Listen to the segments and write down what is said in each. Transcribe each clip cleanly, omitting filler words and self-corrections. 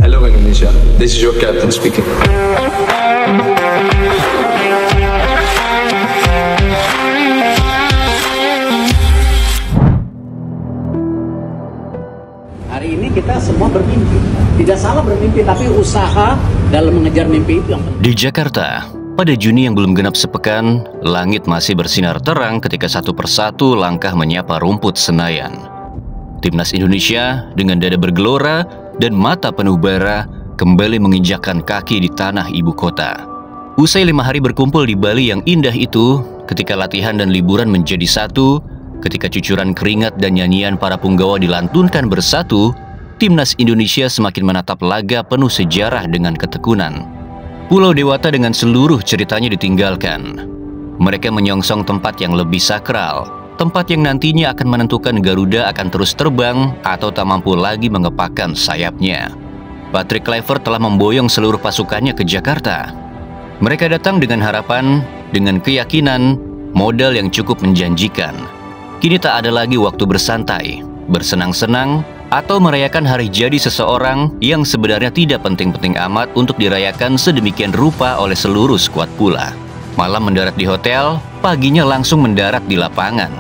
Hello Indonesia, this is your captain speaking. Hari ini kita semua bermimpi. Tidak salah bermimpi, tapi usaha dalam mengejar mimpi itu yang penting. Di Jakarta, pada Juni yang belum genap sepekan, langit masih bersinar terang ketika satu persatu langkah menyapa rumput Senayan. Timnas Indonesia dengan dada bergelora dan mata penuh bara kembali menginjakkan kaki di tanah ibu kota. Usai 5 hari berkumpul di Bali yang indah itu, ketika latihan dan liburan menjadi satu, ketika cucuran keringat dan nyanyian para punggawa dilantunkan bersatu, Timnas Indonesia semakin menatap laga penuh sejarah dengan ketekunan. Pulau Dewata dengan seluruh ceritanya ditinggalkan. Mereka menyongsong tempat yang lebih sakral, tempat yang nantinya akan menentukan Garuda akan terus terbang atau tak mampu lagi mengepakkan sayapnya. Patrick Kluivert telah memboyong seluruh pasukannya ke Jakarta. Mereka datang dengan harapan, dengan keyakinan, modal yang cukup menjanjikan. Kini tak ada lagi waktu bersantai, bersenang-senang, atau merayakan hari jadi seseorang yang sebenarnya tidak penting-penting amat untuk dirayakan sedemikian rupa oleh seluruh skuad pula. Malam mendarat di hotel, paginya langsung mendarat di lapangan.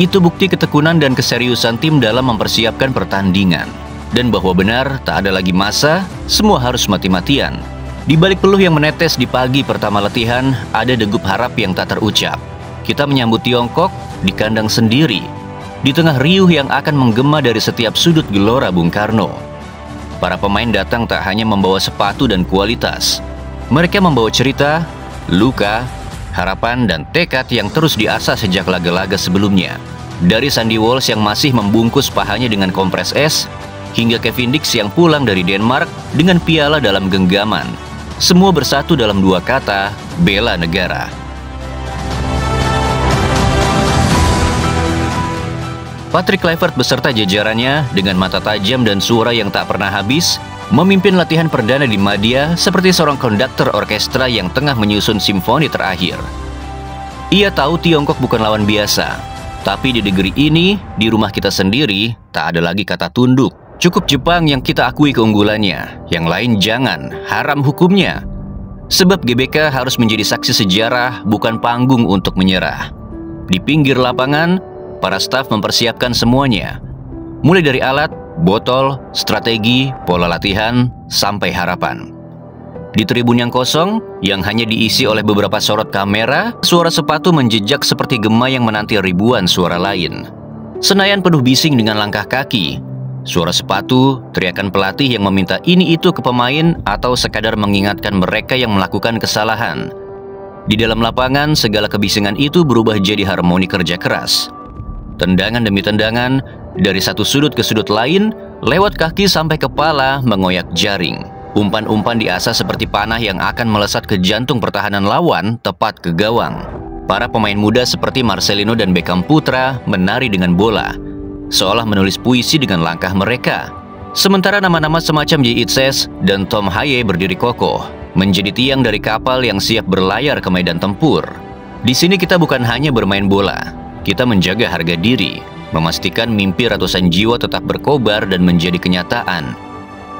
Itu bukti ketekunan dan keseriusan tim dalam mempersiapkan pertandingan. Dan bahwa benar tak ada lagi masa, semua harus mati-matian. Di balik peluh yang menetes di pagi pertama latihan, ada degup harap yang tak terucap. Kita menyambut Tiongkok di kandang sendiri, di tengah riuh yang akan menggema dari setiap sudut Gelora Bung Karno. Para pemain datang tak hanya membawa sepatu dan kualitas. Mereka membawa cerita, luka, harapan dan tekad yang terus diasah sejak laga-laga sebelumnya. Dari Sandy Walsh yang masih membungkus pahanya dengan kompres es, hingga Kevin Dix yang pulang dari Denmark dengan piala dalam genggaman. Semua bersatu dalam 2 kata, bela negara. Patrick Kluivert beserta jajarannya dengan mata tajam dan suara yang tak pernah habis memimpin latihan perdana di Madia seperti seorang konduktor orkestra yang tengah menyusun simfoni terakhir. Ia tahu Tiongkok bukan lawan biasa, tapi di negeri ini, di rumah kita sendiri, tak ada lagi kata tunduk. Cukup Jepang yang kita akui keunggulannya, yang lain jangan, haram hukumnya. Sebab GBK harus menjadi saksi sejarah, bukan panggung untuk menyerah. Di pinggir lapangan, para staf mempersiapkan semuanya. Mulai dari alat, botol, strategi, pola latihan, sampai harapan. Di tribun yang kosong, yang hanya diisi oleh beberapa sorot kamera, suara sepatu menjejak seperti gema yang menanti ribuan suara lain. Senayan penuh bising dengan langkah kaki. Suara sepatu, teriakan pelatih yang meminta ini itu ke pemain atau sekadar mengingatkan mereka yang melakukan kesalahan. Di dalam lapangan, segala kebisingan itu berubah jadi harmoni kerja keras. Tendangan demi tendangan, dari satu sudut ke sudut lain, lewat kaki sampai kepala mengoyak jaring. Umpan-umpan diasah seperti panah yang akan melesat ke jantung pertahanan lawan tepat ke gawang. Para pemain muda seperti Marcelino dan Beckham Putra menari dengan bola, seolah menulis puisi dengan langkah mereka. Sementara nama-nama semacam Yitzes dan Tom Haye berdiri kokoh, menjadi tiang dari kapal yang siap berlayar ke medan tempur. Di sini kita bukan hanya bermain bola, kita menjaga harga diri, memastikan mimpi ratusan jiwa tetap berkobar dan menjadi kenyataan.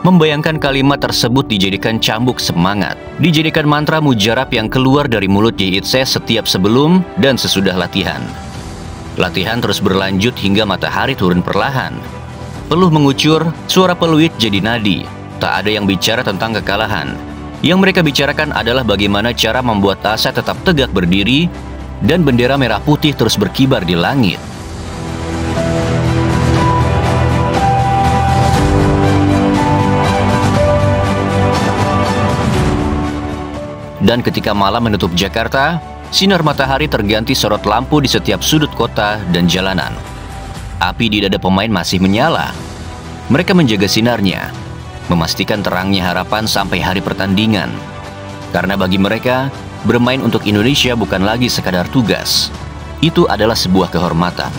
Membayangkan kalimat tersebut dijadikan cambuk semangat, dijadikan mantra mujarab yang keluar dari mulut Yitzes setiap sebelum dan sesudah latihan. Latihan terus berlanjut hingga matahari turun perlahan. Peluh mengucur, suara peluit jadi nadi. Tak ada yang bicara tentang kekalahan. Yang mereka bicarakan adalah bagaimana cara membuat asa tetap tegak berdiri dan bendera merah putih terus berkibar di langit. Dan ketika malam menutup Jakarta, sinar matahari terganti sorot lampu di setiap sudut kota dan jalanan. Api di dada pemain masih menyala. Mereka menjaga sinarnya, memastikan terangnya harapan sampai hari pertandingan. Karena bagi mereka, bermain untuk Indonesia bukan lagi sekadar tugas. Itu adalah sebuah kehormatan.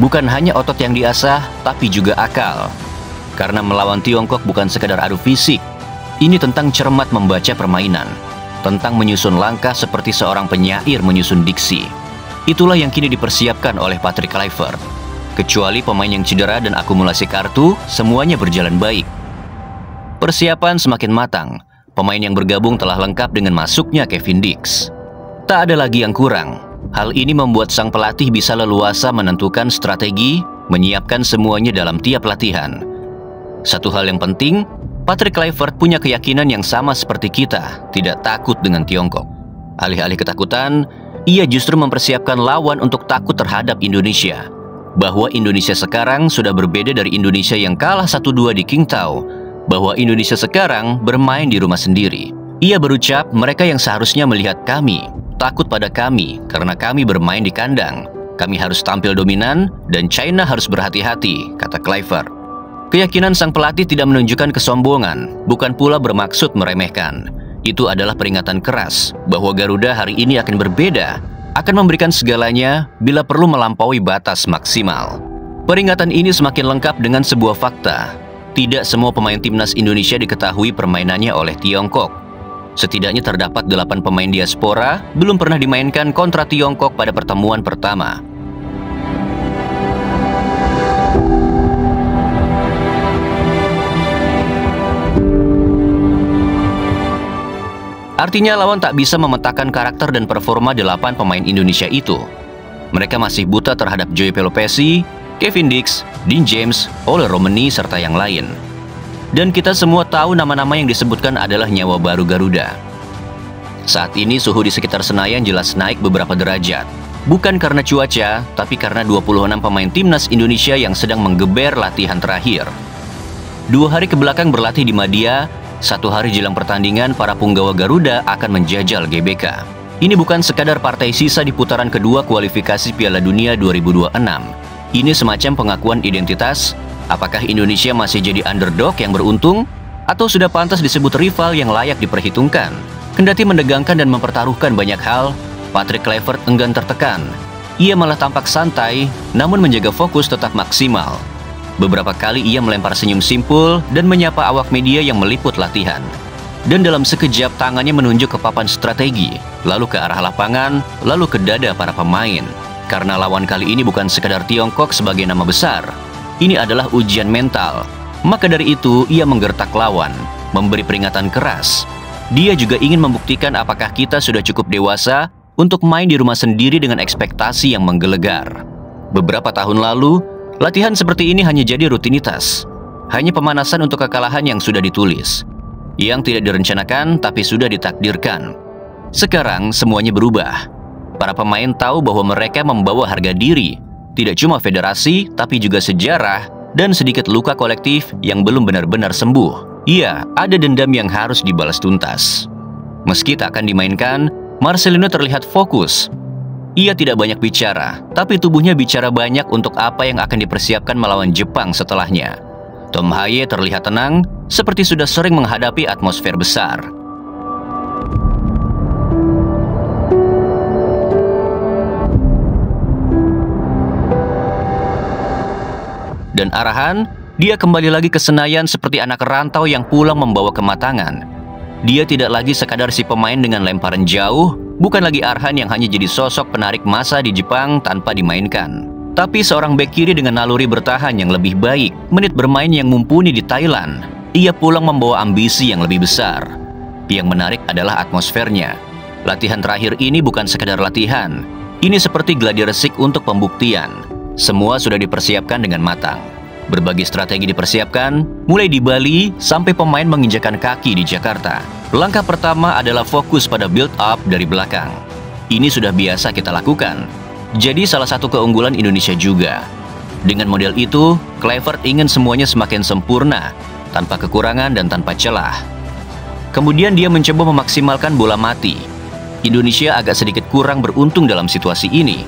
Bukan hanya otot yang diasah, tapi juga akal. Karena melawan Tiongkok bukan sekadar adu fisik. Ini tentang cermat membaca permainan, tentang menyusun langkah seperti seorang penyair menyusun diksi. Itulah yang kini dipersiapkan oleh Patrick Kluivert. Kecuali pemain yang cedera dan akumulasi kartu, semuanya berjalan baik. Persiapan semakin matang. Pemain yang bergabung telah lengkap dengan masuknya Kevin Dix. Tak ada lagi yang kurang. Hal ini membuat sang pelatih bisa leluasa menentukan strategi, menyiapkan semuanya dalam tiap latihan. Satu hal yang penting, Patrick Kluivert punya keyakinan yang sama seperti kita, tidak takut dengan Tiongkok. Alih-alih ketakutan, ia justru mempersiapkan lawan untuk takut terhadap Indonesia. Bahwa Indonesia sekarang sudah berbeda dari Indonesia yang kalah 1-2 di Qingdao. Bahwa Indonesia sekarang bermain di rumah sendiri. Ia berucap, mereka yang seharusnya melihat kami, takut pada kami karena kami bermain di kandang. Kami harus tampil dominan dan China harus berhati-hati, kata Kluivert. Keyakinan sang pelatih tidak menunjukkan kesombongan, bukan pula bermaksud meremehkan. Itu adalah peringatan keras bahwa Garuda hari ini akan berbeda, akan memberikan segalanya bila perlu melampaui batas maksimal. Peringatan ini semakin lengkap dengan sebuah fakta. Tidak semua pemain timnas Indonesia diketahui permainannya oleh Tiongkok. Setidaknya terdapat 8 pemain diaspora belum pernah dimainkan kontra Tiongkok pada pertemuan pertama. Artinya lawan tak bisa memetakan karakter dan performa 8 pemain Indonesia itu. Mereka masih buta terhadap Joey Pelopessi, Kevin Dix, Dean James, Ole Romeni, serta yang lain. Dan kita semua tahu nama-nama yang disebutkan adalah nyawa baru Garuda. Saat ini suhu di sekitar Senayan jelas naik beberapa derajat. Bukan karena cuaca, tapi karena 26 pemain timnas Indonesia yang sedang menggeber latihan terakhir. 2 hari kebelakang berlatih di Madia, 1 hari jelang pertandingan para punggawa Garuda akan menjajal GBK. Ini bukan sekadar partai sisa di putaran kedua kualifikasi Piala Dunia 2026. Ini semacam pengakuan identitas, apakah Indonesia masih jadi underdog yang beruntung, atau sudah pantas disebut rival yang layak diperhitungkan. Kendati mendegangkan dan mempertaruhkan banyak hal, Patrick Kluivert enggan tertekan. Ia malah tampak santai, namun menjaga fokus tetap maksimal. Beberapa kali ia melempar senyum simpul dan menyapa awak media yang meliput latihan. Dan dalam sekejap tangannya menunjuk ke papan strategi, lalu ke arah lapangan, lalu ke dada para pemain. Karena lawan kali ini bukan sekadar Tiongkok sebagai nama besar. Ini adalah ujian mental. Maka dari itu, ia menggertak lawan, memberi peringatan keras. Dia juga ingin membuktikan apakah kita sudah cukup dewasa untuk main di rumah sendiri dengan ekspektasi yang menggelegar. Beberapa tahun lalu, latihan seperti ini hanya jadi rutinitas. Hanya pemanasan untuk kekalahan yang sudah ditulis. Yang tidak direncanakan tapi sudah ditakdirkan. Sekarang semuanya berubah. Para pemain tahu bahwa mereka membawa harga diri, tidak cuma federasi, tapi juga sejarah dan sedikit luka kolektif yang belum benar-benar sembuh. Iya, ada dendam yang harus dibalas tuntas. Meski tak akan dimainkan, Marcelino terlihat fokus. Ia tidak banyak bicara, tapi tubuhnya bicara banyak untuk apa yang akan dipersiapkan melawan Jepang setelahnya. Tom Haye terlihat tenang, seperti sudah sering menghadapi atmosfer besar. Dan arahan, dia kembali lagi ke Senayan seperti anak rantau yang pulang membawa kematangan. Dia tidak lagi sekadar si pemain dengan lemparan jauh, bukan lagi Arhan yang hanya jadi sosok penarik massa di Jepang tanpa dimainkan. Tapi seorang bek kiri dengan naluri bertahan yang lebih baik, menit bermain yang mumpuni di Thailand. Ia pulang membawa ambisi yang lebih besar. Yang menarik adalah atmosfernya. Latihan terakhir ini bukan sekadar latihan. Ini seperti gladi resik untuk pembuktian. Semua sudah dipersiapkan dengan matang. Berbagai strategi dipersiapkan, mulai di Bali sampai pemain menginjakan kaki di Jakarta. Langkah pertama adalah fokus pada build up dari belakang. Ini sudah biasa kita lakukan. Jadi salah satu keunggulan Indonesia juga. Dengan model itu, Kluivert ingin semuanya semakin sempurna, tanpa kekurangan dan tanpa celah. Kemudian dia mencoba memaksimalkan bola mati. Indonesia agak sedikit kurang beruntung dalam situasi ini.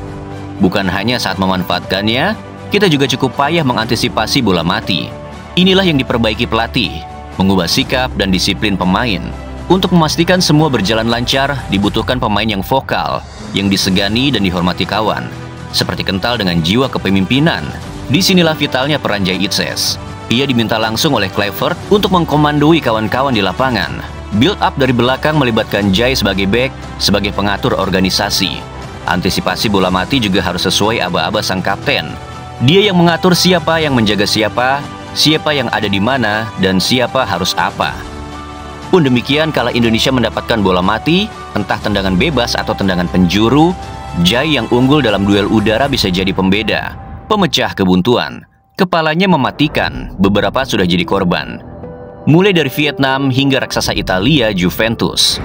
Bukan hanya saat memanfaatkannya, kita juga cukup payah mengantisipasi bola mati. Inilah yang diperbaiki pelatih, mengubah sikap dan disiplin pemain. Untuk memastikan semua berjalan lancar, dibutuhkan pemain yang vokal, yang disegani dan dihormati kawan. Seperti kental dengan jiwa kepemimpinan. Disinilah vitalnya peran Jay Itzes. Ia diminta langsung oleh Kluivert untuk mengkomandoi kawan-kawan di lapangan. Build up dari belakang melibatkan Jay sebagai back, sebagai pengatur organisasi. Antisipasi bola mati juga harus sesuai aba-aba sang kapten. Dia yang mengatur siapa yang menjaga siapa, siapa yang ada di mana, dan siapa harus apa. Pun demikian, kala Indonesia mendapatkan bola mati, entah tendangan bebas atau tendangan penjuru, Jai yang unggul dalam duel udara bisa jadi pembeda, pemecah kebuntuan. Kepalanya mematikan, beberapa sudah jadi korban. Mulai dari Vietnam hingga raksasa Italia, Juventus.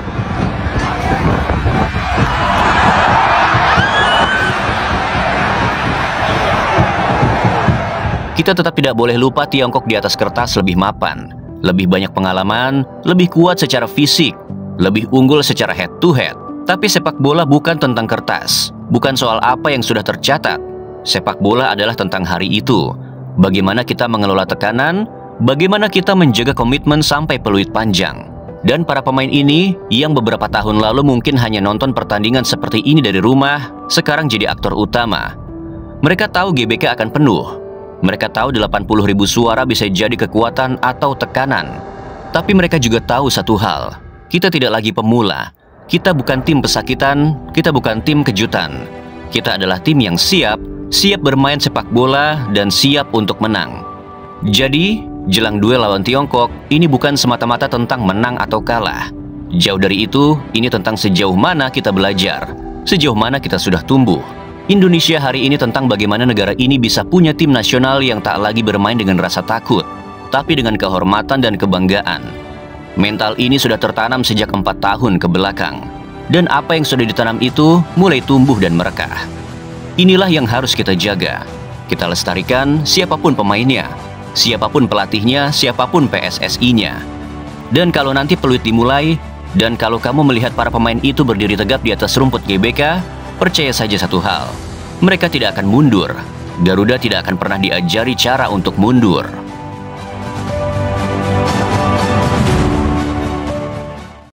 Kita tetap tidak boleh lupa Tiongkok di atas kertas lebih mapan, lebih banyak pengalaman, lebih kuat secara fisik, lebih unggul secara head to head. Tapi sepak bola bukan tentang kertas, bukan soal apa yang sudah tercatat. Sepak bola adalah tentang hari itu. Bagaimana kita mengelola tekanan, bagaimana kita menjaga komitmen sampai peluit panjang. Dan para pemain ini, yang beberapa tahun lalu mungkin hanya nonton pertandingan seperti ini dari rumah, sekarang jadi aktor utama. Mereka tahu GBK akan penuh. Mereka tahu 80.000 suara bisa jadi kekuatan atau tekanan. Tapi mereka juga tahu satu hal, kita tidak lagi pemula. Kita bukan tim pesakitan, kita bukan tim kejutan. Kita adalah tim yang siap bermain sepak bola dan siap untuk menang. Jadi, jelang duel lawan Tiongkok, ini bukan semata-mata tentang menang atau kalah. Jauh dari itu, ini tentang sejauh mana kita belajar, sejauh mana kita sudah tumbuh. Indonesia hari ini tentang bagaimana negara ini bisa punya tim nasional yang tak lagi bermain dengan rasa takut, tapi dengan kehormatan dan kebanggaan. Mental ini sudah tertanam sejak 4 tahun ke belakang. Dan apa yang sudah ditanam itu mulai tumbuh dan merekah. Inilah yang harus kita jaga. Kita lestarikan siapapun pemainnya, siapapun pelatihnya, siapapun PSSI-nya. Dan kalau nanti peluit dimulai, dan kalau kamu melihat para pemain itu berdiri tegap di atas rumput GBK, percaya saja satu hal, mereka tidak akan mundur. Garuda tidak akan pernah diajari cara untuk mundur.